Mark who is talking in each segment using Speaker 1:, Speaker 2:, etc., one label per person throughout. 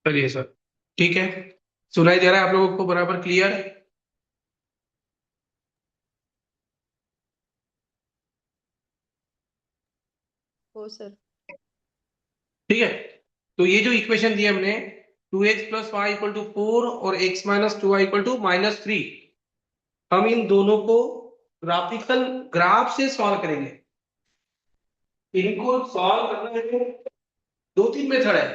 Speaker 1: चलिए सर, ठीक है। सुनाई दे रहा है आप लोगों को बराबर क्लियर?
Speaker 2: हो सर।
Speaker 1: ठीक है। तो ये जो इक्वेशन दी हमने, 2x + y = 4 और x - 2y = -3, हम इन दोनों को ग्राफिकल ग्राफ से सॉल्व करेंगे। इनको सॉल्व करना है तो दो तीन मेथड है,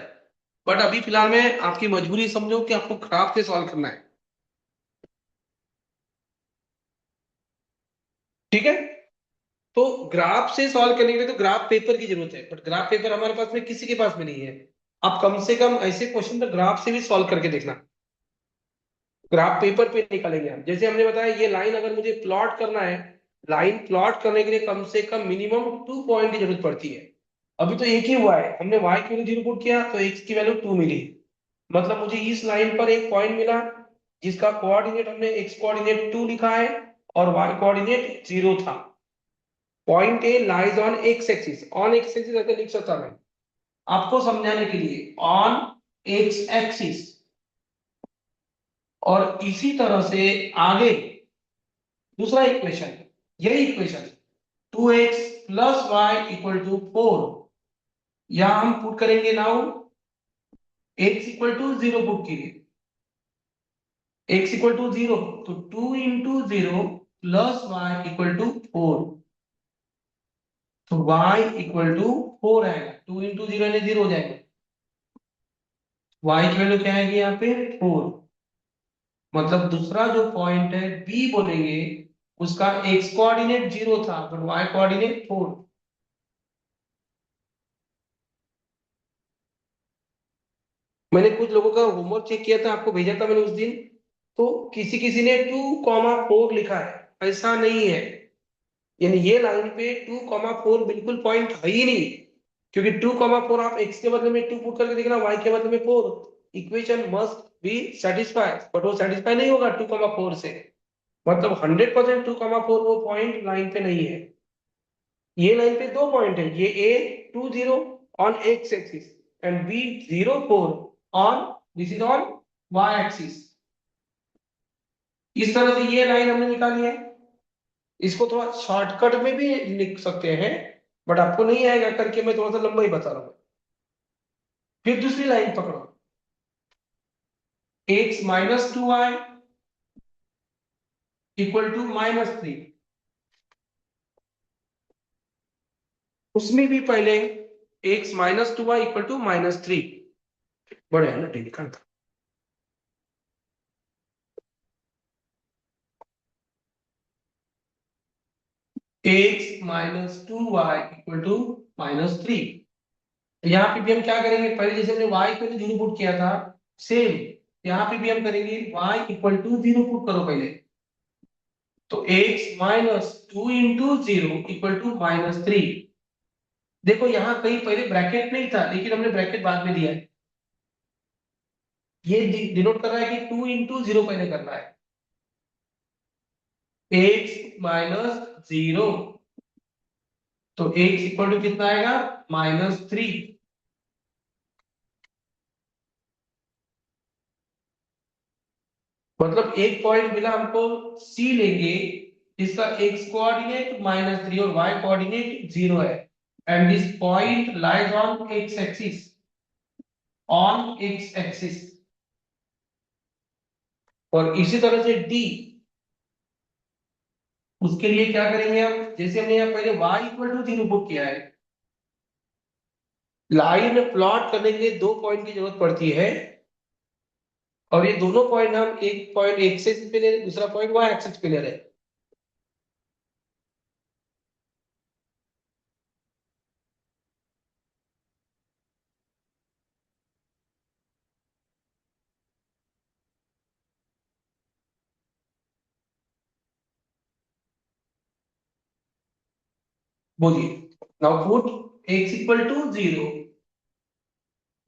Speaker 1: बट अभी फिलहाल में आपकी मजबूरी समझो कि आपको ग्राफ से सॉल्व करना है। ठीक है। तो ग्राफ से सॉल्व करने के लिए तो ग्राफ पेपर की जरूरत है, बट ग्राफ पेपर हमारे पास में किसी के पास में नहीं है। आप कम से कम ऐसे क्वेश्चन तो ग्राफ से भी सॉल्व करके देखना। ग्राफ पेपर पे निकालेंगे हम, जैसे हमने बताया ये लाइन अगर मुझे प्लॉट करना है, लाइन प्लॉट करने के लिए कम से कम मिनिमम 2 पॉइंट की जरूरत पड़ती है। अभी तो एक ही हुआ है, हमने y की वैल्यू 0 पुट किया तो x की वैल्यू 2 मिली। मतलब मुझे इस लाइन पर एक पॉइंट मिला जिसका कोऑर्डिनेट हमने x कोऑर्डिनेट 2 लिखा है और y कोऑर्डिनेट 0 था। Point A lies on X axis, on X axis ऐसे लिख सकता मैं आपको समझाने के लिए, ऑन एक्स एक्सिस। और इसी तरह से आगे दूसरा इक्वेशन, यही इक्वेशन 2x + y = 4, यहां हम पुट करेंगे नाउ x = 0 पुट कीजिए। x = 0 तो 2 × 0 + y = 4, तो y = 4 आएगा। 2 × 0 यानी 0 हो जाएगा। y की वैल्यू क्या आएगी यहाँ पे 4। मतलब दूसरा जो पॉइंट है बी बोलेंगे, उसका x कोऑर्डिनेट 0 था पर y कोऑर्डिनेट 4। मैंने कुछ लोगों का होमवर्क चेक किया था, आपको भेजा था मैंने उस दिन। तो किसी किसी ने 2, 4 लिखा है, ऐसा नहीं है। यानी ये लाइन पे 2, 4 बिल्कुल पॉइंट है ही नहीं। क्योंकि 2, 4 आप x के बदले में 2 पुट करके देखना, y के बदले में 4, equation must be satisfy, but वो सेटिस्फाई नहीं होगा 2, 4 से। मतलब 100% 2, 4 वो पॉइंट लाइन पे नहीं है। ये लाइन पे दो पॉइंट है, ये a 20 on X axis and b 04 on, this is on y axis. इस तरह से ये लाइन हमने निकाली है। इसको थोड़ा शॉर्टकट में भी लिख सकते हैं, बट आपको नहीं आएगा करके मैं थोड़ा सा लंबा ही बता रहा हूँ। फिर दूसरी लाइन पकड़ो, x - 2y = -3। उसमें भी पहले x - 2y = -3, बड़े है ना लिखा था। x - 2y = -3। यहाँ पे भी हम क्या करेंगे, पहले जैसे हमने y को 0 पुट किया था, सेम यहाँ पे भी हम करेंगे। y = 0 पुट करो पहले, तो x - 2 × 0 = -3। देखो यहाँ कहीं पहले ब्रैकेट नहीं था, लेकिन हमने ब्रैकेट बाद में दिया है। ये डिनोट कर रहा है कि 2 × 0 पहले करना है। x - 0, तो x = कितना आएगा -3। मतलब एक पॉइंट मिला हमको, सी लेंगे, इसका x कोऑर्डिनेट -3 और y कोऑर्डिनेट 0 है, and this point lies on x axis, on x axis. और इसी तरह से d, उसके लिए क्या करेंगे हम, जैसे हमने यहाँ पहले y = 0 पुट किया है, लाइन प्लॉट करने के लिए 2 पॉइंट की जरूरत पड़ती है। और ये दोनों पॉइंट हम, एक पॉइंट एक्सिस पे ले रहे हैं, दूसरा पॉइंट y एक्सिस पे ले रहे हैं। बोलिए, नाउ पुट x = 0,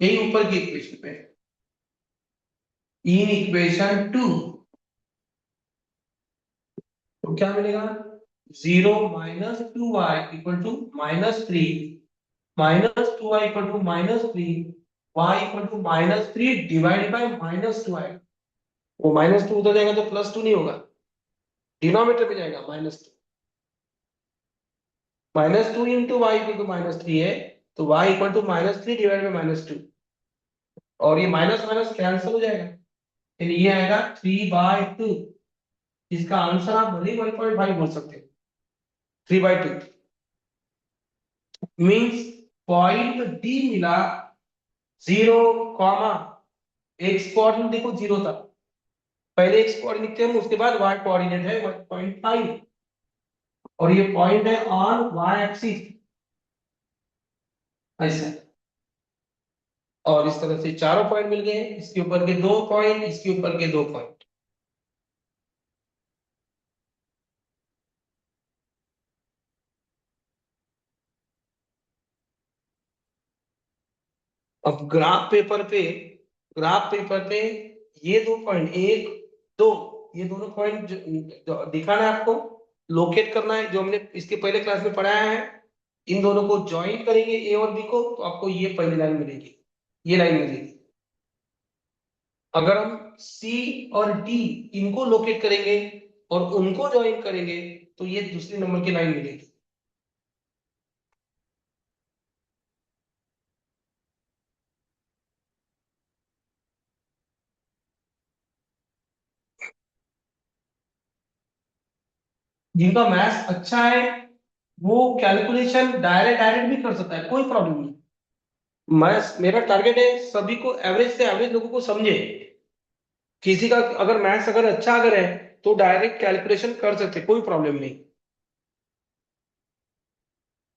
Speaker 1: यही ऊपर की इक्वेशन पे, इन इक्वेशन 2, तो क्या मिलेगा, 0 - 2y = -3, -2y = -3, y equal to -3 divide by -2 आएगा। वो -2 उधर जाएगा तो +2 नहीं होगा, डिनोमिनेटर में जाएगा -2। -2 इंटू वाई इक्वल टू -3 है, तो y equal to -3 divide by -2, और ये माइनस माइनस कैंसिल हो जाएगा, फिर ये आएगा 3/2। इसका आंसर आप भले ही 1.5 बोल सकते हो। 3/2 मीन्स पॉइंट डी मिला 0, एक्स कोऑर्डिनेट देखो 0 था, पहले एक्स कोऑर्डिनेट लिखते हैं हम, उसके बाद वाई कोऑर्डिनेट है 1.5, और ये पॉइंट है ऑन वाई एक्सिस ऐसे। और इस तरह से चारों पॉइंट मिल गए, इसके ऊपर के 2 पॉइंट, इसके ऊपर के 2 पॉइंट। अब ग्राफ पेपर पे ये 2 पॉइंट, 1 2, ये दोनों पॉइंट दिखाना है आपको, लोकेट करना है, जो हमने इसके पहले क्लास में पढ़ाया है। इन दोनों को ज्वाइन करेंगे ए और बी को, तो आपको ये पहली लाइन मिलेगी, ये लाइन मिलेगी। अगर हम सी और डी इनको लोकेट करेंगे और उनको ज्वाइन करेंगे, तो ये दूसरे नंबर की लाइन मिलेगी। जिनका मैथ्स अच्छा है वो कैलकुलेशन डायरेक्ट डायरेक्ट भी कर सकता है, कोई प्रॉब्लम नहीं। मैं मेरा टारगेट है सभी को, एवरेज से एवरेज लोगों को समझे। किसी का अगर मैथ्स अगर अच्छा अगर है तो डायरेक्ट कैलकुलेशन कर सकते, कोई प्रॉब्लम नहीं।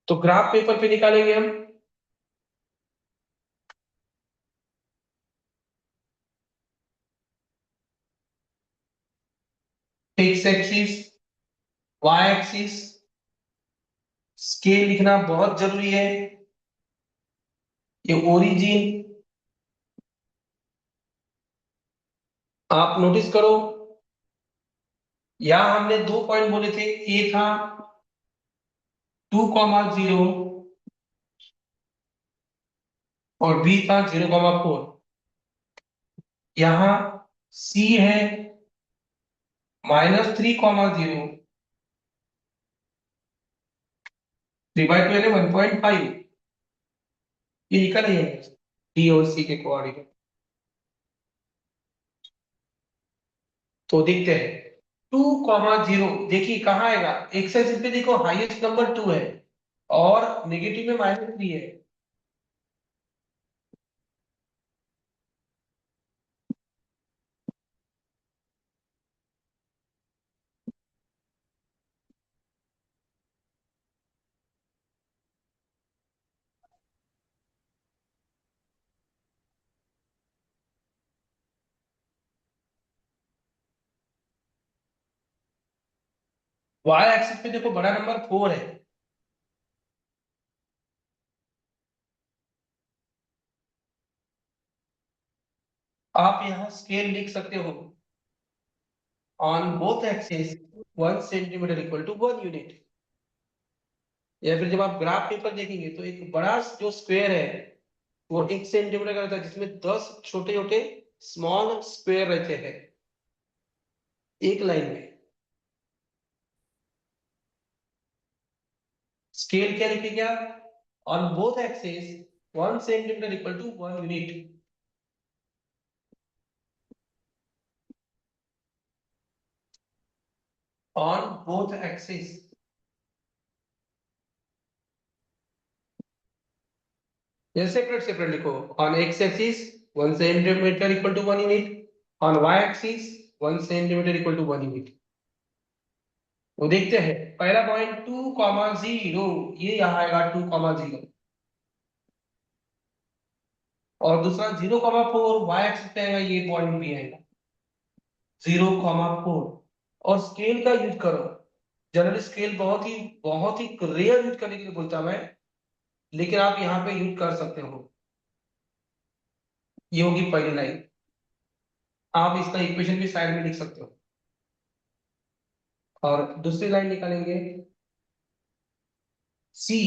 Speaker 1: तो ग्राफ पेपर पे निकालेंगे हम। X axis, Y axis, scale लिखना बहुत जरूरी है। ये ओरिजिन, आप नोटिस करो, यहां हमने 2 पॉइंट बोले थे, ए था 2,0 और बी था 0,4। यहाँ सी है -3,0, 3/2 यानी 1.5, ये लिखा नहीं है डी और सी के कोऑर्डिनेट। तो देखते हैं 2,0, देखिए कहाँ आएगा, एक्स एक्सिस पे देखो हाईएस्ट नंबर 2 है और नेगेटिव में -3 है। वाई एक्सिस पे देखो बड़ा नंबर 4 है। आप यहाँ स्केल लिख सकते हो, on both axis 1 centimetre equal to 1 unit. या फिर जब आप ग्राफ पेपर देखेंगे तो एक बड़ा जो स्क्वायर है वो 1 सेंटीमीटर का रहता है, जिसमें 10 छोटे छोटे स्मॉल स्क्वायर रहते हैं एक लाइन में। स्केल क्या लिखेंगे आप, on both axis 1 centimetre equal to 1 unit. On both axis, या सेपरेट सेपरेट लिखो, on X axis 1 centimetre equal to 1 unit, on Y axis 1 centimetre equal to 1 unit. वो देखते हैं, पहला पॉइंट 2,0, ये यहाँ आएगा 2,0, और दूसरा 0,4 वाई एक्सिस पे आएगा, ये पॉइंट भी आएगा 0,4। और स्केल का यूज करो, जनरल स्केल बहुत ही रेयर यूज करने के लिए बोलता हूं मैं, लेकिन आप यहाँ पे यूज कर सकते हो। ये होगी पहली लाइन, आप इसका इक्वेशन भी साइड में लिख सकते हो। और दूसरी लाइन निकालेंगे, सी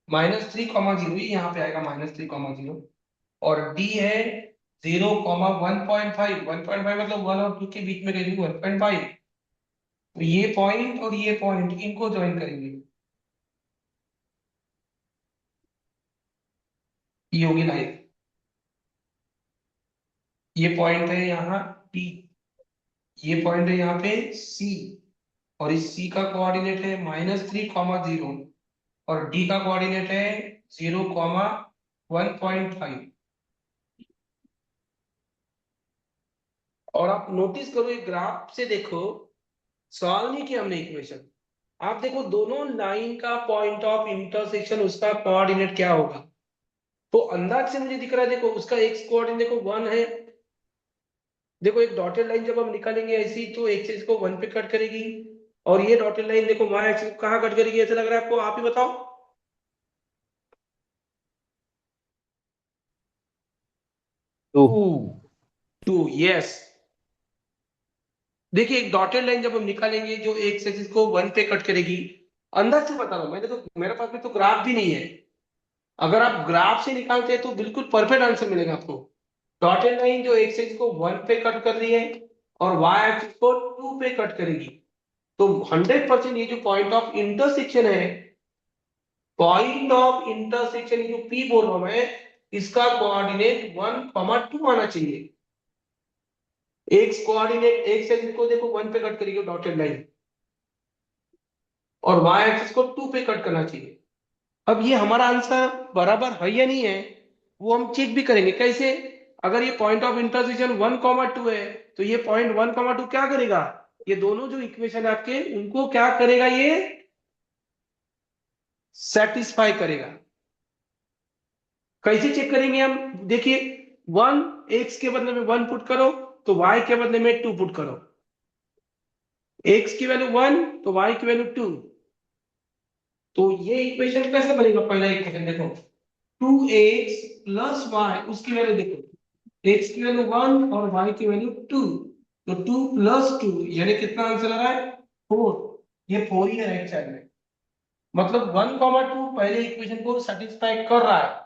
Speaker 1: -3,0, ये यहाँ पे आएगा -3,0, और डी है 0,1.5। 1.5 मतलब 1 और 2 के बीच में वैल्यू 1.5। तो ये पॉइंट और ये पॉइंट इनको ज्वाइन करेंगे, ये होगी लाइन। ये पॉइंट है यहाँ डी, ये पॉइंट है यहाँ पे सी, और इस सी का कोऑर्डिनेट है -3,0 और डी का कोऑर्डिनेट है 0,1.5। और आप नोटिस करो, ये ग्राफ से देखो, सॉल्व नहीं किया हमने इक्वेशन। आप देखो दोनों लाइन का पॉइंट ऑफ इंटरसेक्शन, उसका कोऑर्डिनेट क्या होगा। तो अंदाज से मुझे दिख रहा है, देखो उसका एक्स कोऑर्डिनेट देखो 1 है। देखो एक डॉटेड लाइन जब हम निकालेंगे ऐसी, तो एक्स एक्सिस को 1 पे कट करेगी, और ये डॉटेड लाइन देखो वाई एक्सिस को कहाँ कट करेगी, ऐसा लग रहा है आपको, आप ही बताओ।
Speaker 3: 2।
Speaker 1: 2, यस। देखिए एक डॉटेड लाइन जब हम निकालेंगे जो एक्स एक्सिस को 1 पे कट करेगी, अंदाज से बता रहा हूं मैं, देखो मेरे पास में तो ग्राफ भी नहीं है। अगर आप ग्राफ से निकालते हैं तो बिल्कुल परफेक्ट आंसर मिलेगा आपको। डॉटेड लाइन जो एक्स एक्सिस को 1 पे कट कर रही है और वाई एक्सिस को 2 पे कट करेगी, तो 100% ये जो पॉइंट ऑफ इंटरसेक्शन है, पॉइंट ऑफ इंटरसेक्शन जो पी बोल रहा हूं मैं, इसका कोऑर्डिनेट 1,2 आना चाहिए। एक्स कोऑर्डिनेट, एक्स एक्सिस को देखो 1 पे कट करेगी डॉटेड लाइन, और वाई एक्सिस को 2 पे कट करना चाहिए। अब ये हमारा आंसर बराबर है या नहीं है, वो हम चेक भी करेंगे। कैसे? अगर ये पॉइंट ऑफ इंटरसेक्शन 1,2 है, तो ये पॉइंट 1,2 क्या करेगा, ये दोनों जो इक्वेशन है आपके, उनको क्या करेगा, ये सेटिस्फाई करेगा। कैसे चेक करेंगे हम? देखिए 1, एक्स के बदले में 1 पुट करो, तो वाई के बदले में 2 पुट करो। एक्स की वैल्यू 1 तो वाई की वैल्यू 2। तो ये इक्वेशन कैसे बनेगा? पहला इक्वेशन देखो, 2x प्लस वाई, उसकी वैल्यू देखो, एक्स की वैल्यू 1 और वाई की वैल्यू 2, तो 2 + 2 यानी कितना आंसर आ रहा है? 4। ये 4 ही है राइट साइड में, मतलब 1,2 पहले इक्वेशन को सेटिस्फाई कर रहा है।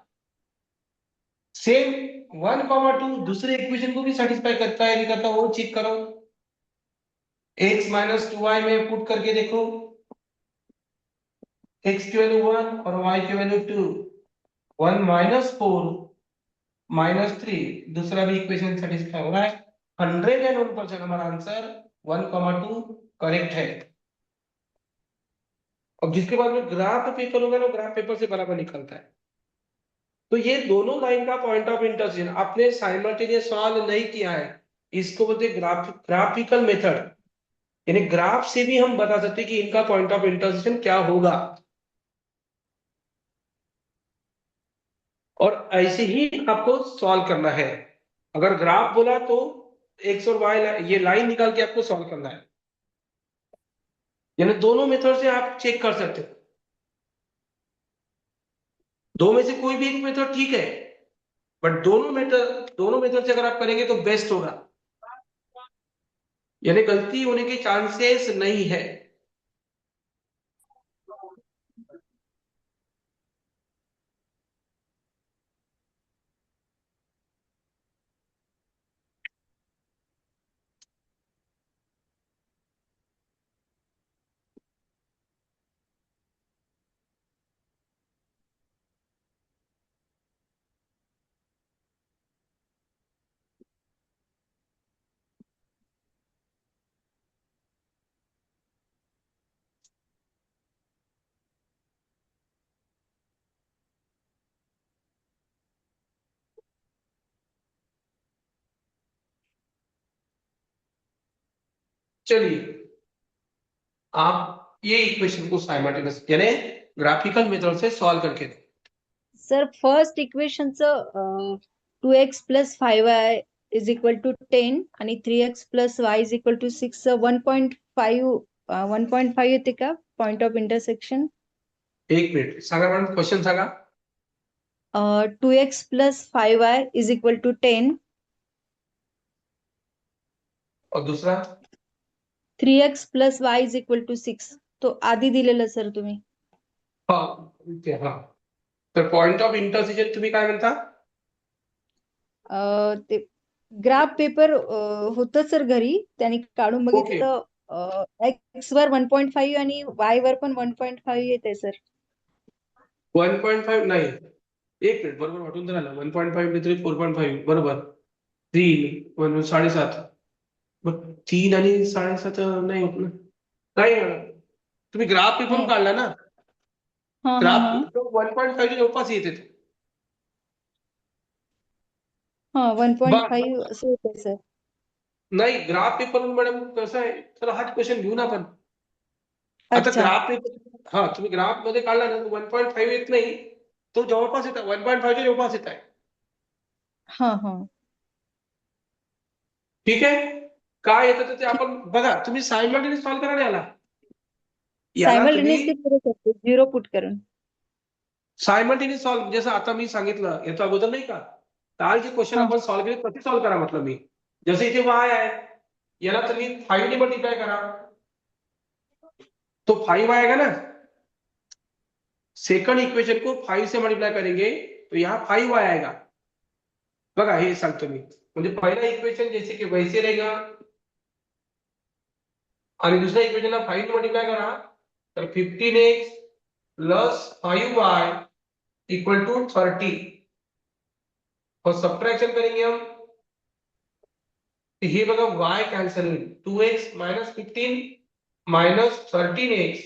Speaker 1: सेम 1,2 दूसरे इक्वेशन को भी सेटिस्फाई करता है नहीं करता, वो चेक करो। x - 2y में पुट करके देखो, x की वैल्यू 1 और y की वैल्यू 2, 1 - 4 -3, दूसरा भी इक्वेशन सेटिस्फाई हो रहा है। 101% हमारा आंसर 1,2 करेक्ट है। अब जिसके बाद में ग्राफ पेपर होगा ना, ग्राफ पेपर से बराबर निकलता है। तो ये दोनों लाइन का पॉइंट ऑफ इंटरसेक्शन आपने साइमल्टेनियस सॉल्व नहीं किया है, इसको बोलते ग्राफिकल मेथड। यानी ग्राफ से भी हम बता सकते हैं कि इनका पॉइंट ऑफ इंटरसेक्शन क्या होगा। और ऐसे ही आपको सॉल्व करना है। अगर ग्राफ बोला तो एक्स और वाई ये लाइन निकाल के आपको सॉल्व करना है। यानी दोनों मेथड से आप चेक कर सकते हो, दो में से कोई भी एक मेथड ठीक है, बट दोनों मेथड से अगर आप करेंगे तो बेस्ट होगा, यानी गलती होने के चांसेस नहीं है। चलिए आप ये इक्वेशन को साइमल्टेनियस यानी ग्राफिकल मेथड से सॉल्व करके दो।
Speaker 2: सर फर्स्ट इक्वेशनचं 2x + 5y = 10 आणि 3x + y = 6 1.5 येते का पॉइंट ऑफ इंटरसेक्शन?
Speaker 1: एक मिनिट सांगा मॅडम, क्वेश्चन सांगा।
Speaker 2: 2x + 5y = 10,
Speaker 1: और दूसरा?
Speaker 2: 3x + y = 6. तो आधी दिलेलं सर तुम्ही.
Speaker 1: हाँ ठीक आहे, हाँ. तर पॉइंट ऑफ इंटरसेक्शन तुम्ही काय म्हणता?
Speaker 2: ते ग्राफ पेपर होतं सर घरी, त्यांनी काढून
Speaker 1: ओके.
Speaker 2: बघितलं, एक्स वर 1.5 आणि वाय वर पण 1.5 येते सर.
Speaker 1: 1.5 नाही, एक मिनिट, बरोबर वाटून तर आलं. 1.5 3 4.5 बरोबर. 3 7.5. मग 3 आणि 7.5 नाही होत ना. नाही मॅडम, तुम्ही ग्राफ पेपर
Speaker 2: नाही.
Speaker 1: काढला ना,
Speaker 2: हा हा
Speaker 1: ग्राफ
Speaker 2: हा
Speaker 1: 1.5 च्या जवळपास येते तो.
Speaker 2: हा
Speaker 1: बघा
Speaker 2: 1.5 असं होतं सर.
Speaker 1: नाही, ग्राफ पेपर मॅडम कसं आहे, तर हाच क्वेश्चन घेऊ ना आपण. आता
Speaker 2: अच्छा.
Speaker 1: ग्राफ पेपर, हा तुम्ही ग्राफ मध्ये काढला ना, 1.5 येत नाही, तो जवळपास येत आहे, 1.5 च्या जवळपास येत आहे.
Speaker 2: हा हा.
Speaker 1: ठीक आहे. काय येतं तर ते
Speaker 2: ठीक.
Speaker 1: आपण बघा, तुम्ही सायमल्टेनियस सॉल्व्ह करा ना याला. याला तुम्ही
Speaker 2: सायमल्टेनियसली करू शकतो 0 पुट करून.
Speaker 1: सायमल्टेनियस सॉल्व्ह, जसं आता मी सांगितलं याच्या अगोदर नाही का, काल जे क्वेश्चन
Speaker 2: हा
Speaker 1: आपण सॉल्व्ह केले कसे सॉल्व्ह करा म्हटलं मी. जसे इथे वाय आहे, याला तुम्ही 5 ने मल्टीप्लाय करा, तो 5 आएगा ना. सेकंड इक्वेशन को 5 से मल्टीप्लाई करेंगे तो यहाँ 5 आएगा. बघा हे सांगतो मी, म्हणजे पहिला इक्वेशन जैसे की वैसे रहेगा, आणि दुसऱ्या इक्वेशनला 5 ने मल्टीप्लाय करा, तर 15x plus 5y equal to 30. और सब्ट्रैक्शन करेंगे हम, तो ये बघा y कैंसिल होईल, 2x माइनस 15 माइनस 13x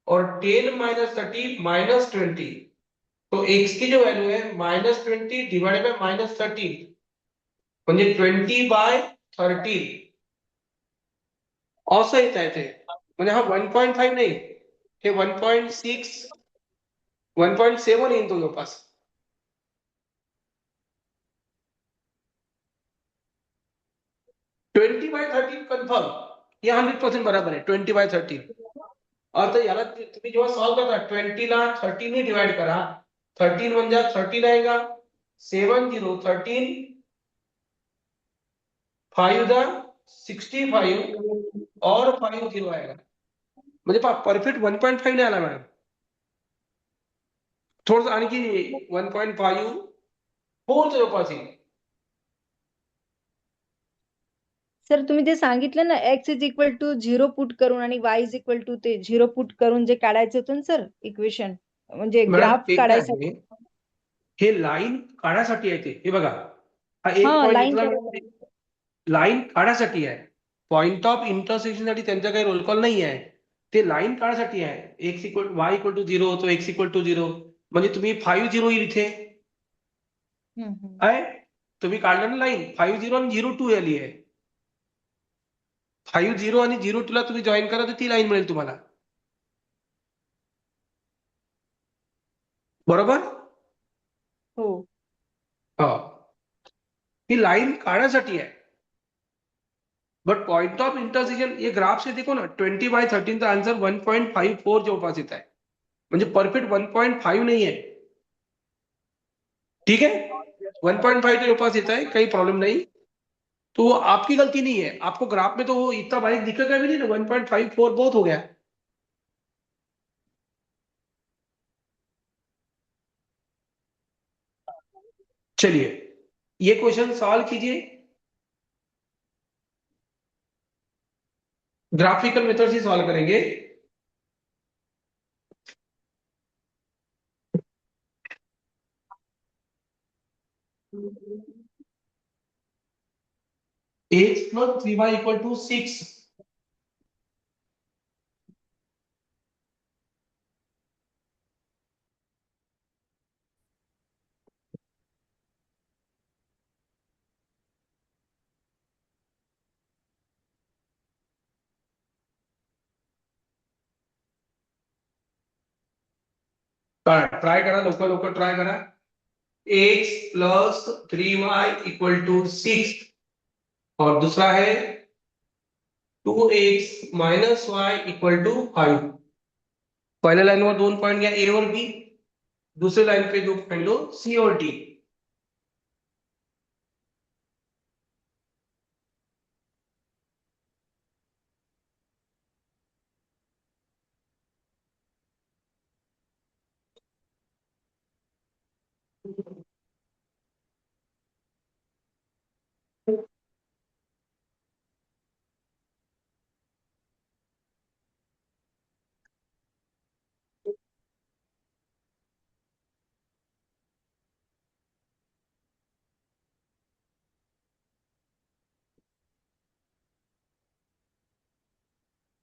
Speaker 1: और 10 माइनस 30 माइनस 20. तो x की जो वैल्यू है -20 डिवाइडेड बाय -13, म्हणजे 20/13 असं येत आहे ते. म्हणजे हा 1.5 नाही, हे 1.6 1.7 येईल तो जवळपास. 20/13 कन्फर्म, हे 100% बराबर आहे. 20/13. और तो याला तुम्ही जेव्हा सॉल्व्ह करता 20 ला 13 ने डिवाइड करा, 13 म्हणजे 13 आएगा, 7 0 13, 5 दा 65 और 5 0 आएगा. म्हणजे परफेक्ट 1.5 नाही आला मॅडम, थोडस आणखी 1.5 4 जवळपास येईल.
Speaker 2: सर तुम्ही ते सांगितलं ना, x is equal to 0 put करून आणि y इज इक्वल टू ते 0 पुट करून जे काढायचं होतं ना सर इक्वेशन, म्हणजे
Speaker 1: मॅडम
Speaker 2: ग्राफ
Speaker 1: ते काय
Speaker 2: काढायसाठी.
Speaker 1: आहे, हे लाईन काढायसाठी आहे ते. हे बघा, हा एक
Speaker 2: हा
Speaker 1: पॉईंट
Speaker 2: लाईन
Speaker 1: इथला
Speaker 2: काढायसाठी.
Speaker 1: लाईन काढायसाठी आहे. पॉइंट ऑफ इंटरसेक्शन साठी त्यांचा काही रोल कॉल नाही आहे. ते लाईन काढायसाठी आहे. X equal Y equal to 0 तो एक्स इक्वल टू 0, म्हणजे तुम्ही 5 0 येईल इथे
Speaker 2: हम्म.
Speaker 1: आहे. तुम्ही काढलं ना लाईन, 5 0 आणि 0 2 आली आहे. 5 0 आणि 0 2 ला तुम्ही जॉईन करा तर ती लाईन मिळेल तुम्हाला, बरोबर.
Speaker 2: हो.
Speaker 1: हा, ही लाईन काढायसाठी आहे. बट पॉइंट ऑफ इंटरसेक्शन ये ग्राफ से देखो ना, 20/13 का आंसर 1.54 जवळपास येत आहे, म्हणजे परफेक्ट 1.5 नहीं है. ठीक है, 1.5 के पास येता है, कोई प्रॉब्लम नहीं. तो वो आपकी गलती नहीं है, आपको ग्राफ में तो वो इतना बारीक दिखेगा भी नहीं ना, 1.54 बहुत हो गया. चलिए ये क्वेश्चन सॉल्व कीजिए, ग्राफिकल मेथड से सॉल्व करेंगे. x plus 3y equal to 6. Try करा, लवकर लवकर ट्राय करा. x plus 3y equal to 6, और दूसरा है 2x minus Y equal to 5. पहिल्या लाईनवर 2 पॉईंट घ्या, ए और बी. दूसरे लाइन पे 2 पॉइंट लो, सी और डी.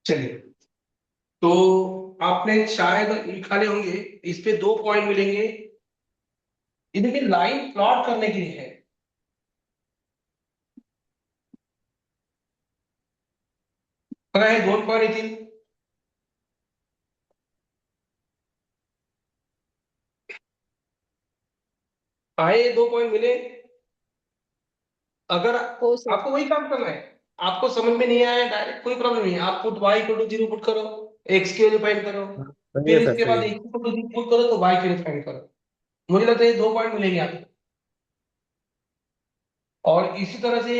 Speaker 1: चलिए, तो आपने शायद निकाले होंगे, इस पे 2 पॉइंट मिलेंगे। ये देखिए लाइन प्लॉट करने के लिए है। पता है 2 पॉइंट 3। आए 2 पॉइंट मिले। अगर
Speaker 2: हो सर।
Speaker 1: आपको वही काम करना है, आपको समझ में नहीं आया डायरेक्ट कोई प्रॉब्लम नहीं है, आप put Y equal to zero put करो, एक्स की वैल्यू फाइंड करो,
Speaker 3: हाँ, सही
Speaker 1: फिर
Speaker 3: है सर,
Speaker 1: इसके
Speaker 3: सही
Speaker 1: बाद
Speaker 3: है।
Speaker 1: एक्स इक्वल टू पुट करो तो वाई की वैल्यू फाइंड करो। मुझे लगता है ये 2 पॉइंट मिलेंगे आपको। और इसी तरह से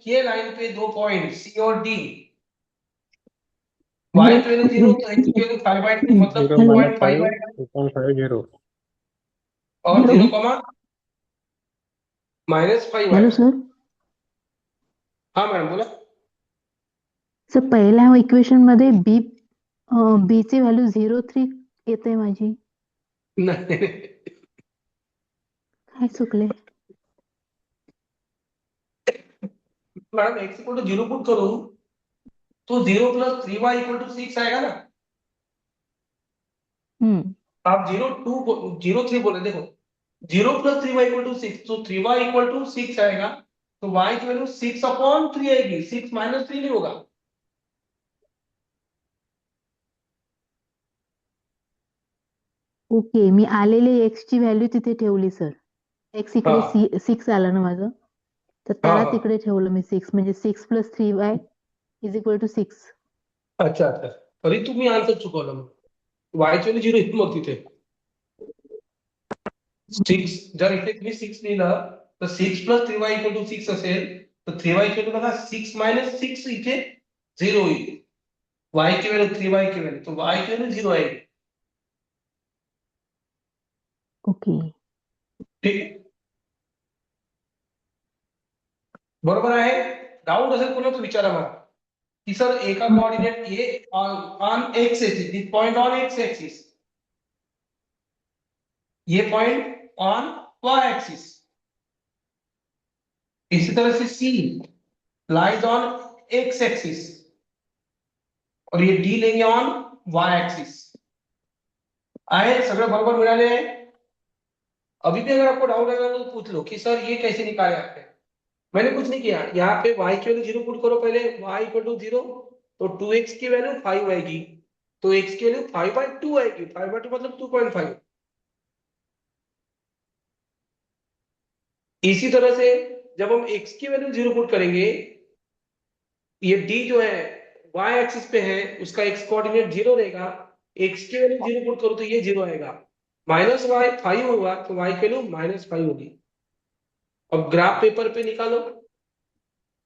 Speaker 1: ये लाइन पे 2 पॉइंट सी और डी, वाई की वैल्यू जीरो तो एक्स की वैल्यू 5/2 मतलब
Speaker 3: zero
Speaker 1: two
Speaker 3: minus
Speaker 1: point five
Speaker 3: five
Speaker 1: आएगा।
Speaker 3: 2.5 जीरो।
Speaker 1: और
Speaker 4: हेलो
Speaker 1: 0, -5
Speaker 4: हेलो
Speaker 1: आएगा।
Speaker 4: सर.
Speaker 1: हाँ मैडम बोला।
Speaker 4: सर पहिल्या इक्वेशन मध्ये बी ची व्हॅल्यू 0.3 येते माझी.
Speaker 1: नहीं,
Speaker 4: काय चुकले?
Speaker 1: Madam X equal to zero put करो तो 0 + 3y = 6 आएगा ना।
Speaker 4: हम्म.
Speaker 1: आप 0.3 बोले, देखो 0 + 3y = 6 तो 3y = 6 आएगा, तो y की वैल्यू 6/3 आएगी, 6 - 3 नहीं होगा।
Speaker 4: ओके, मी आलेले एक्स ची व्हॅल्यू तिथे ठेवली सर. एक्स इकडे
Speaker 1: हाँ
Speaker 4: 6 आलं ना माझं, तर
Speaker 1: हाँ
Speaker 4: त्याला
Speaker 1: हाँ।
Speaker 4: तिकडे ठेवलं मी 6, म्हणजे 6 + 3y = 6.
Speaker 1: अच्छा अच्छा, तरी तुम्ही आन्सर चुकवलं मग. y ची व्हॅल्यू 0 येत मग तिथे 6, जर इथे तुम्ही 6 लिहिलं तर 6 + 3y = 6 असेल, तर 3y बघा 6 - 6 इथे 0 होईल, y की वैल्यू 3y की वैल्यू, तो y की वैल्यू 0 आएगी।
Speaker 4: ओके.
Speaker 1: ठीक आहे, बरोबर आहे। डाऊट असेल कोणा तर विचारा मला की सर एका कोऑर्डिनेट ये on X axis, this point on X axis, ये पॉइंट ऑन वाई एक्सिस, इसी तरह से C lies on X axis, और ये डी लेंगे ऑन वाई एक्सिस। आए सगळं बरोबर मिळाले आहे। अभी भी अगर आपको डाउट है तो पूछ लो कि सर ये कैसे निकाले आपने। मैंने कुछ नहीं किया, यहाँ पे y की वैल्यू 0 पुट करो पहले, y = 0 तो 2x की वैल्यू 5 आएगी, तो x की वैल्यू 5/2 आएगी, 5/2 मतलब 2.5। इसी तरह से जब हम x की वैल्यू 0 पुट करेंगे, ये d जो है y एक्सिस पे है, उसका x कोऑर्डिनेट 0 रहेगा, x की वैल्यू 0 पुट करो तो ये 0 आएगा, -y 5 होगा तो y की वैल्यू -5 होगी। अब ग्राफ पेपर पे निकालो,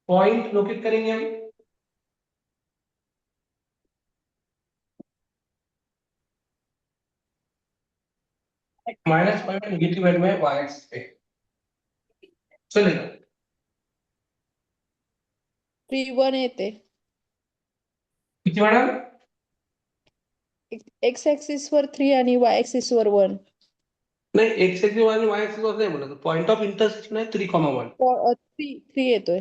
Speaker 1: पॉइंट लोकेट करेंगे हम। -5 नेगेटिव वैल्यू है y एक्सिस पे, चलेगा।
Speaker 5: 3 1 येते.
Speaker 1: किती मैडम?
Speaker 5: एक्स ऍक्सिस वर 3 आणि वाय ऍक्सिस वर 1.
Speaker 1: नहीं, एक्स एक्सिस आणि वाय एक्सिस वर नाही बोलत, पॉइंट ऑफ इंटरसेक्शन है 3,1।
Speaker 5: 3 येतोय.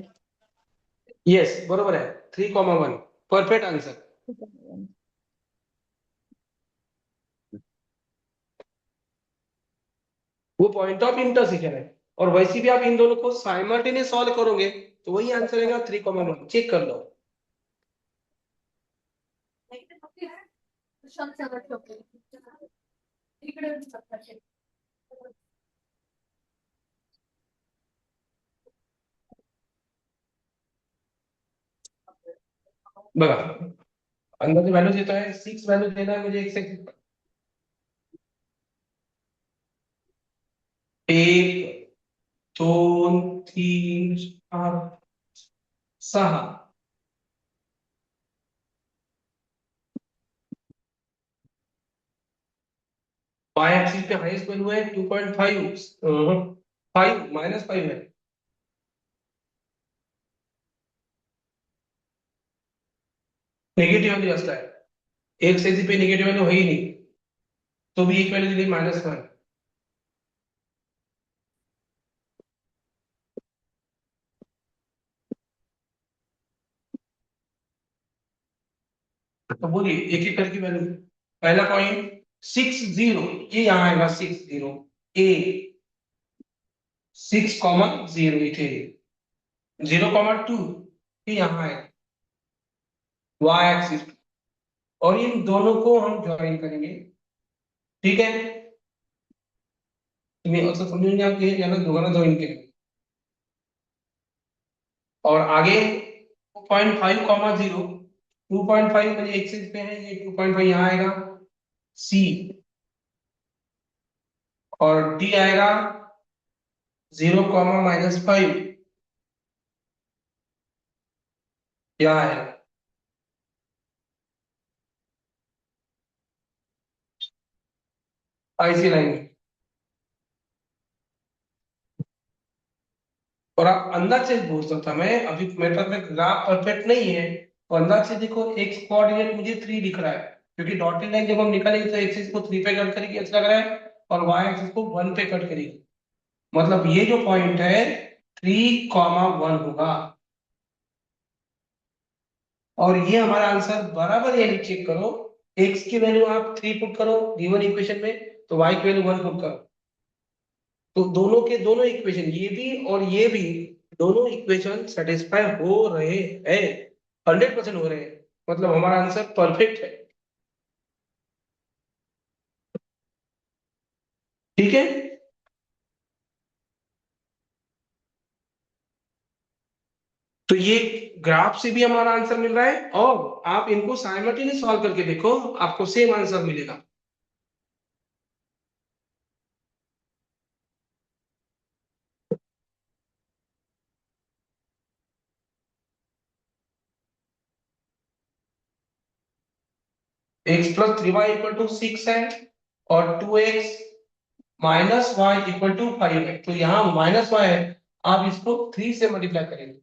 Speaker 1: यस बरोबर है, 3,1 परफेक्ट आंसर। वो पॉइंट ऑफ इंटरसेक्शन है, और वैसे भी आप इन दोनों को साइमल्टेनियस सॉल्व करोगे तो वही आंसर आएगा 3,1, चेक कर लो। बघा अंदाजे व्हॅल्यू देतो आहे, 6 व्हॅल्यू देणार म्हणजे एक्स एक्सिस 1 2 3 4 6, वाई एक्सिस पे हाईएस्ट वैल्यू है 2.5, 5 -5 है, नेगेटिव वैल्यू असता है, एक से पे नेगेटिव वैल्यू है ही नहीं, तो भी एक वैल्यू दिली -1। तो बोलिए एक एक करके वैल्यू। पहला पॉइंट 60, ये यहाँ आएगा 60, ए 6,0 इथे 0,2 ये यहाँ है वाई एक्सिस, और इन दोनों को हम ज्वाइन करेंगे। ठीक है, मतलब समझ में आप ये ना दोबारा ज्वाइन करेंगे। और आगे 2.5,0 2.5 मुझे एक्सिस पे है, ये 2.5 यहाँ आएगा सी, और डी आएगा 0, -5 यहाँ है। ऐसी लाइन, और आप अंदाज से पूछ सकता, मैं अभी मेरे पास में ग्राफ परफेक्ट नहीं है, तो अंदाज से देखो एक्स कोऑर्डिनेट मुझे 3 दिख रहा है, क्योंकि डॉटेड लाइन जब हम निकालेंगे तो एक्सिस को 3 पे कट करेगी ऐसा लग रहा है, और वाई एक्सिस को 1 पे कट करेगी। मतलब ये जो पॉइंट है 3,1 होगा, और ये हमारा आंसर बराबर, यानी चेक करो, एक्स की वैल्यू आप 3 पुट करो गिवन इक्वेशन में, तो वाई की वैल्यू 1 पुट करो, तो दोनों के दोनों इक्वेशन, ये भी और ये भी, दोनों इक्वेशन सेटिस्फाई हो रहे हैं, 100% हो रहे हैं, मतलब हमारा आंसर परफेक्ट है। ठीक है, तो ये ग्राफ से भी हमारा आंसर मिल रहा है, और आप इनको साइमल्टेनियस सॉल्व करके देखो, आपको सेम आंसर मिलेगा। x+3y = 6 है, और 2x -y = 5 है, तो यहाँ -y है, आप इसको 3 से मल्टीप्लाई करेंगे,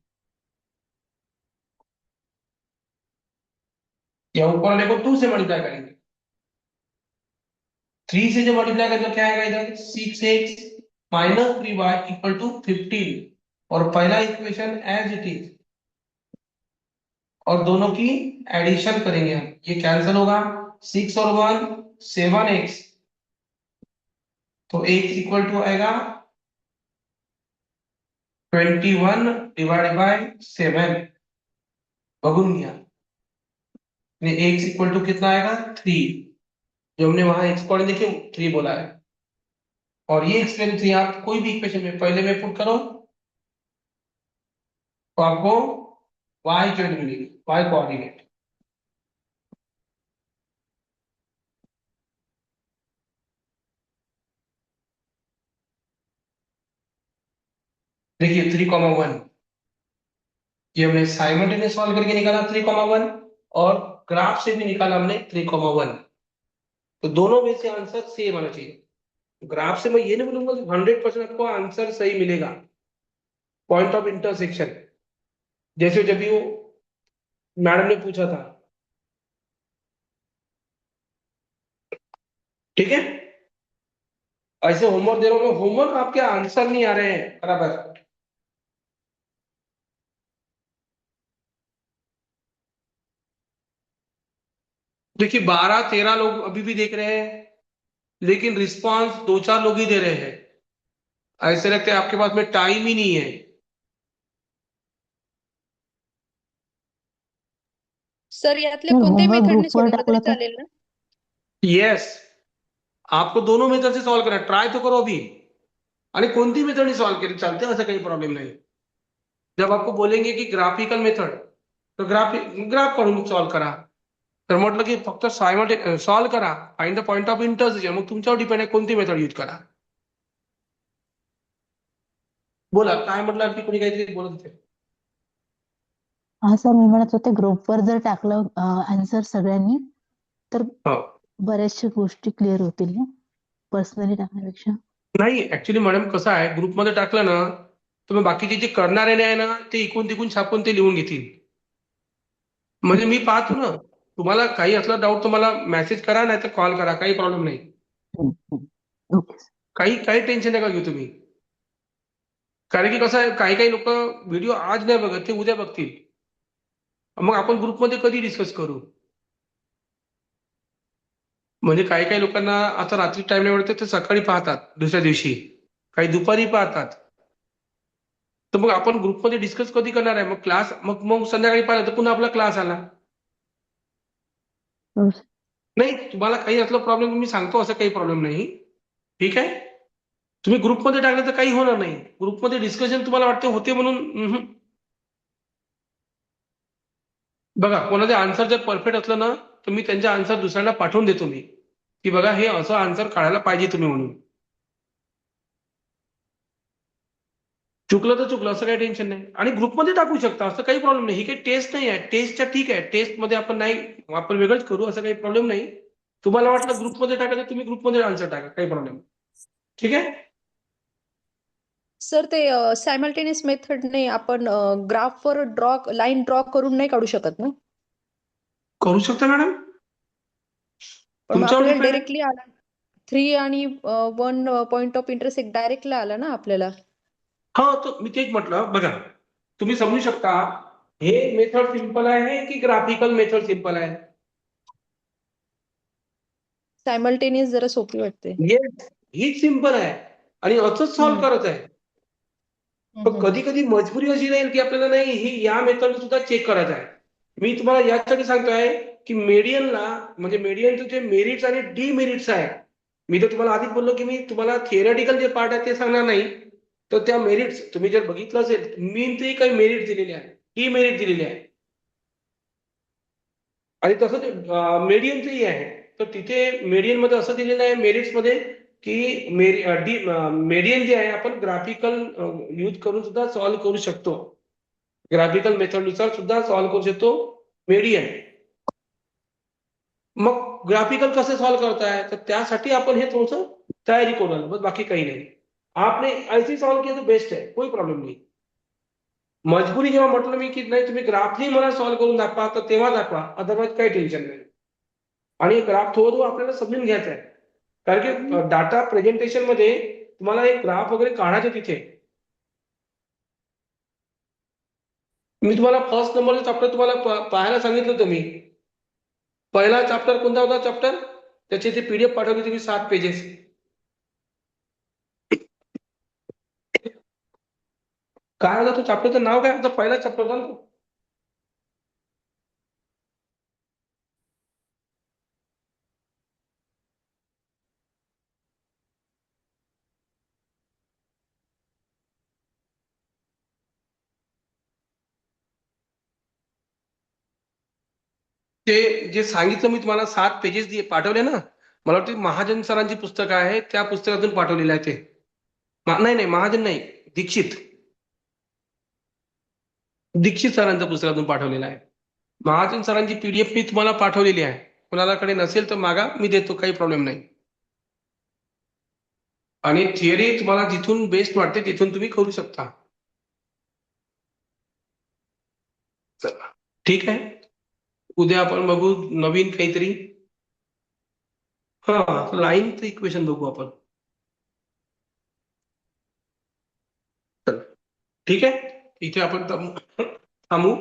Speaker 1: या ऊपर वाले को 2 से मल्टीप्लाई करेंगे। 3 से जो मल्टीप्लाई करेंगे तो क्या आएगा इधर, 6x -3y = 15, और पहला इक्वेशन एज इट इज, और दोनों की एडिशन करेंगे हम, ये कैंसिल होगा, 6 और 1 7x, तो x = आएगा 21/7 बगुन गया, x = कितना आएगा 3, जो हमने वहां एक्स कोऑर्डिनेट देखे 3 बोला है, और ये एक्सप्लेन 3 आप कोई भी इक्वेशन में पहले में पुट करो, तो आपको y की वैल्यू मिलेगी, y कोऑर्डिनेट। देखिए 3,1, ये हमने साइमल्टेनियस सॉल्व करके निकाला 3,1, और ग्राफ से भी निकाला हमने 3,1, तो दोनों में से आंसर सेम आना चाहिए। ग्राफ से मैं ये नहीं बोलूंगा कि 100% आपको आंसर सही मिलेगा, पॉइंट ऑफ इंटरसेक्शन, जैसे जब भी वो मैडम ने पूछा था। ठीक है, ऐसे होमवर्क दे रहा हूँ, होमवर्क आपके आंसर नहीं आ रहे हैं बराबर। देखिए 12-13 लोग अभी भी देख रहे हैं, लेकिन रिस्पांस 2-4 लोग ही दे रहे हैं, ऐसे लगता है आपके पास में टाइम ही नहीं है।
Speaker 5: सर यातले
Speaker 4: सर
Speaker 5: कोणत्याही
Speaker 4: होमवर्क
Speaker 5: मेथडने
Speaker 4: ग्रुपवर
Speaker 5: सोडवलं
Speaker 4: टाकलं
Speaker 5: तरी
Speaker 4: तर
Speaker 5: चालेल ना?
Speaker 1: यस, आपको दोनों मेथड से सॉल्व करना, ट्राय तो करो अभी, आणि कोणती मेथड सॉल्व केली चालते, ऐसा काही प्रॉब्लेम नहीं। जब आपको बोलेंगे की ग्राफिकल मेथड, तो ग्राफ काढून सॉल्व करा, तर म्हटलं की फक्त सॉल्व करा, find the point of intersection, मग तुमच्यावर डिपेंड आहे कोणती मेथड यूज करा। बोला काय म्हटलं, आणखी कोणी काहीतरी बोलत होते?
Speaker 4: हा सर मी म्हणत होते ग्रुपवर जर टाकलं आन्सर सगळ्यांनी तर
Speaker 1: हो,
Speaker 4: बऱ्याचशा गोष्टी क्लिअर होतील ना पर्सनली टाकण्यापेक्षा.
Speaker 1: नाही ऍक्च्युली मॅडम कसं आहे, ग्रुपमध्ये टाकलं ना, तर मग बाकीचे जे करणारे आहे ना, ते इकून तिकून छापून ते लिहून घेतील, म्हणजे मी पाहतो ना, तुम्हाला काही असला डाऊट तुम्हाला मेसेज करा, नाही तर कॉल करा, काही प्रॉब्लेम नाही,
Speaker 4: ओके सर.
Speaker 1: काही काही टेन्शन नका घेऊ तुम्ही, कारण की कसं आहे, काही काही लोक व्हिडिओ आज नाही बघत, ते उद्या बघतील, मग आपण ग्रुपमध्ये कधी डिस्कस करू. म्हणजे काही काही लोकांना आता रात्री टाइम नाही मिळते ते सकाळी पाहतात दुसऱ्या दिवशी, काही दुपारी पाहतात. तर मग आपण ग्रुपमध्ये डिस्कस कधी करणार आहे? मग क्लास मग मग संध्याकाळी पाहिलं तर पुन्हा आपला क्लास आला.
Speaker 4: हो सर.
Speaker 1: नाही, तुम्हाला काही असला प्रॉब्लेम मी सांगतो, असं काही प्रॉब्लेम नाही. ठीक आहे, तुम्ही ग्रुपमध्ये टाकलं तर काही होणार नाही. ग्रुपमध्ये डिस्कशन तुम्हाला वाटते होते म्हणून बघा, कोणाचे आन्सर जर परफेक्ट असलं ना तर मी त्यांच्या आन्सर दुसऱ्यांना पाठवून देतो मी, की बघा हे असं आन्सर काढायला पाहिजे तुम्ही म्हणून. चुकलं तर चुकलं, असं काही टेन्शन नाही. आणि ग्रुपमध्ये टाकू शकता, असं काही प्रॉब्लेम नाही. ही काही टेस्ट नाही आहे. टेस्टच्या ठीक आहे, टेस्टमध्ये आपण नाही, आपण वेगळंच करू, असं काही प्रॉब्लेम नाही. तुम्हाला वाटलं ग्रुपमध्ये टाकायचं तुम्ही ग्रुपमध्ये आन्सर टाका, काही प्रॉब्लेम. ठीक आहे.
Speaker 5: सर ते सायमल्टेनियस मेथडने आपण ग्राफवर लाईन ड्रॉ करून नाही काढू शकत ना?
Speaker 1: करू शकता मॅडम,
Speaker 5: पण मग
Speaker 1: तुमच्यावर
Speaker 5: आपल्याला
Speaker 1: डिपेंड आहे.
Speaker 5: डायरेक्टली आला 3 आणि 1 पॉइंट ऑफ इंटरसेक्ट डायरेक्टली आला ना आपल्याला.
Speaker 1: हा, तर मी तेच म्हटलं. बघा, तुम्ही समजू शकता हे मेथड सिंपल आहे की ग्राफिकल मेथड सिंपल आहे?
Speaker 5: सायमल्टेनियस जरा सोपी वाटते.
Speaker 1: येस, हीच सिंपल आहे आणि असंच सॉल्व्ह
Speaker 5: हम्म,
Speaker 1: करत आहे. पण
Speaker 5: हम्म.
Speaker 1: कधी कधी मजबुरी अशी राहील की आपल्याला नाही ही या मेथड सुद्धा चेक करायचं आहे. मी तुम्हाला यासाठी सांगतोय की मीडियनला, म्हणजे मीडियनचे जे मेरिट्स आणि डीमेरिट्स आहे, मी तर तुम्हाला आधीच बोललो की मी तुम्हाला थिअरेटिकल जे पार्ट आहे ते सांगणार नाही. तर त्या मेरिट्स तुम्ही जर बघितलं असेल, मीनचे काही मेरिट दिलेले आहे, डीमेरिट दिलेले आहे, आणि तसंच मीडियनचंही आहे. तर तिथे मीडियन मध्ये असं दिलेलं आहे मेरिट्स मध्ये की मीडियन जे आहे आपण ग्राफिकल यूज करून सुद्धा सॉल्व्ह करू शकतो. ग्राफिकल मेथडनुसार सुद्धा सॉल्व्ह करू शकतो मीडियन. मग ग्राफिकल कसं सॉल्व्ह करताय, तर त्यासाठी आपण हे थोडंसं तयारी करू आलो, बस बाकी काही नाही. आपने ऐसे सॉल्व्ह किया तो बेस्ट आहे, कोई प्रॉब्लेम नाही. मजबुरी जेव्हा म्हटलं मी की नाही तुम्ही ग्राफनी मला सॉल्व्ह करून दाखवा, तर तेव्हा दाखवा, अदरवाईज काही टेन्शन नाही. आणि ग्राफ थोडं आपल्याला समजून घ्यायचा आहे, कारण की डाटा प्रेझेंटेशन मध्ये तुम्हाला एक ग्राफ वगैरे काढायचे तिथे. मी तुम्हाला फर्स्ट नंबरचा चॅप्टर तुम्हाला पाहायला सांगितलं होतं मी. पहिला चॅप्टर कोणता होता चॅप्टर, त्याची ती पीडीएफ पाठवली तुम्ही 7 पेजेस. काय होता तो चॅप्टरचं नाव, काय होतं? पहिला चॅप्टर होता ना तो? ते जे सांगितलं मी तुम्हाला 7 पेजेस पाठवले ना, मला वाटतं महाजन सरांची पुस्तक आहे, त्या पुस्तकातून पाठवलेलं आहे ते. नाही नाही, महाजन नाही, दीक्षित. दीक्षित सरांच्या पुस्तकातून पाठवलेलं आहे. महाजन सरांची पीडीएफ मी तुम्हाला पाठवलेली आहे. कोणालाकडे नसेल तर मागा, मी देतो, काही प्रॉब्लेम नाही. आणि थिअरी तुम्हाला जिथून बेस्ट वाटते तिथून तुम्ही करू शकता. चला, ठीक आहे. उद्या आपण बघू नवीन काहीतरी. हा, लाईनचं इक्वेशन बघू आपण. चला, ठीक आहे, इथे आपण थांबू.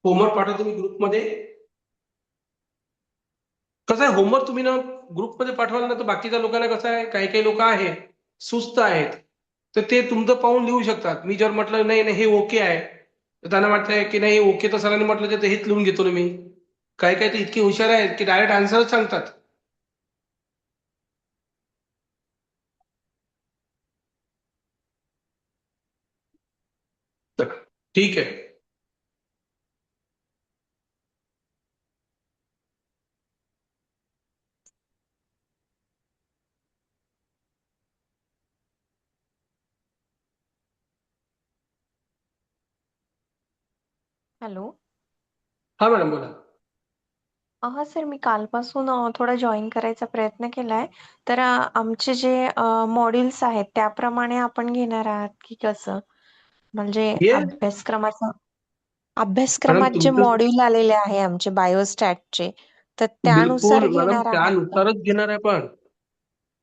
Speaker 1: होमवर्क पाठवतो मी ग्रुपमध्ये. कसं आहे, होमवर्क तुम्ही ना ग्रुपमध्ये पाठवाल ना, तर बाकीच्या लोकांना कसं आहे, काही काही लोक आहे सुस्त आहेत, तर ते तुमचं पाहून लिहू शकतात. मी जर म्हटलं नाही नाही हे ओके आहे, तर त्यांना वाटतंय की नाही ओके, तर सरांनी म्हटलं तर हेच लिहून घेतो ना मी. काही काही तर इतके हुशार आहेत की डायरेक्ट आन्सरच सांगतात. तर ठीक आहे.
Speaker 6: हॅलो.
Speaker 1: हा मॅडम, बोला.
Speaker 6: हा सर, मी कालपासून थोडा जॉईन करायचा प्रयत्न केलाय. तर आमचे जे मॉड्यूल्स आहेत त्याप्रमाणे आपण घेणार आहात की कसं? म्हणजे
Speaker 1: ये मॅडम,
Speaker 6: अभ्यासक्रमात जे
Speaker 1: तुमचं
Speaker 6: मॉड्यूल आलेले आहे आमचे बायोस्टॅटचे, तर त्यानुसार
Speaker 1: बिलकुल मॅडम,
Speaker 6: घेणार आहात का?
Speaker 1: त्यानुसारच घेणार आहे. पण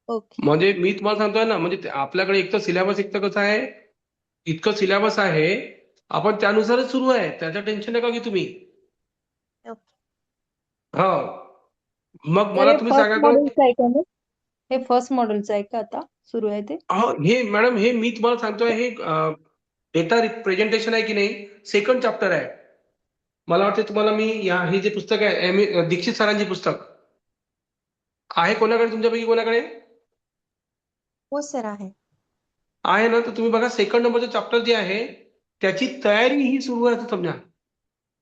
Speaker 6: ओके.
Speaker 1: म्हणजे मी तुम्हाला सांगतोय ना, म्हणजे आपल्याकडे एक तर सिलेबस, एक तर कसं आहे, इतकं सिलेबस आहे, आपण त्यानुसारच सुरू आहे, त्याचं टेन्शन नका की तुम्ही.
Speaker 6: ओके.
Speaker 1: हा, मग
Speaker 2: तर
Speaker 1: मला
Speaker 2: हे
Speaker 1: तुम्ही
Speaker 2: फर्स्ट
Speaker 1: सांगा
Speaker 2: मॉड्यूलचं आहे का मग? हे फर्स्ट मॉड्यूलचं आहे का आता सुरू आहे ते?
Speaker 1: हे मॅडम हे मी तुम्हाला सांगतोय हे डेटा प्रेझेंटेशन आहे की नाही सेकंड चॅप्टर आहे. मला वाटतं तुम्हाला मी हे जे पुस्तक आहे दीक्षित सरांचे पुस्तक आहे कोणाकडे तुमच्यापैकी कोणाकडे
Speaker 6: हो सर आहे.
Speaker 1: आहे ना, तर तुम्ही बघा सेकंड नंबरचं चॅप्टर जे आहे त्याची तयारी ही सुरू आहे असं समजा.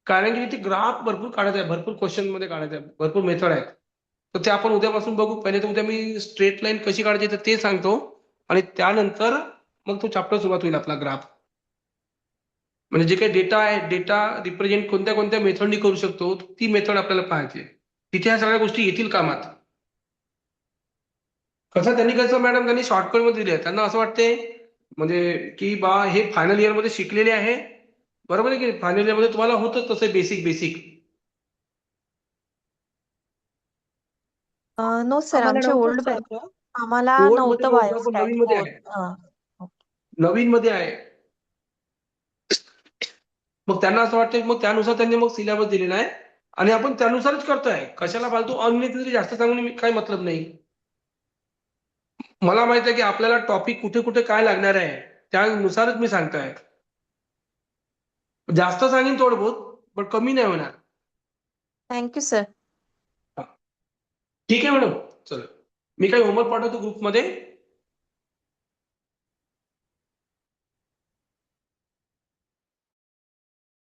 Speaker 1: कारण की ते ग्राफ भरपूर काढायचं आहे, भरपूर क्वेश्चन मध्ये काढायचं आहे, भरपूर मेथड आहेत. तर ते आपण उद्यापासून बघू. पहिले तर उद्या मी स्ट्रेट लाईन कशी काढायची तर ते सांगतो आणि त्यानंतर मग तो चॅप्टर सुरुवात होईल आपला ग्राफ. म्हणजे जे काही डेटा आहे डेटा रिप्रेझेंट कोणत्या कोणत्या मेथडनी करू शकतो ती मेथड आपल्याला पाहायची आहे. तिथे ह्या सगळ्या गोष्टी येतील कामात. कसं मॅडम त्यांनी शॉर्टकट मध्ये दिले त्यांना असं वाटते म्हणजे की बा हे फायनल इयर मध्ये शिकलेले आहे, बरोबर आहे की फायनल इयर मध्ये तुम्हाला होतं तसं बेसिक.
Speaker 6: नो सर
Speaker 5: आम्हाला
Speaker 6: आमची
Speaker 5: नव्हतं
Speaker 6: ओल्ड
Speaker 5: सर.
Speaker 6: बॅच आहे. आम्हाला
Speaker 1: ओल्ड मध्ये
Speaker 6: नव्हतं
Speaker 1: नव्हतं पण
Speaker 6: बायोस्टॅट
Speaker 1: नवीन मध्ये
Speaker 6: हो.
Speaker 1: आहे, नवीन मध्ये आहे. मग त्यांना असं वाटतं मग त्यानुसार त्यांनी मग सिलेबस दिलेला आहे आणि आपण त्यानुसारच करतोय. कशाला फालतू अननेसेसरी जास्त सांगून काही मतलब नाही. मला माहित आहे की आपल्याला टॉपिक कुठे कुठे काय लागणार आहे त्यानुसारच मी सांगतोय. जास्त सांगेन थोडं बहुत पण कमी नाही होणार.
Speaker 6: Thank you sir.
Speaker 1: ठीक आहे मॅडम, चला मी काही होमवर्क पाठवतो ग्रुपमध्ये.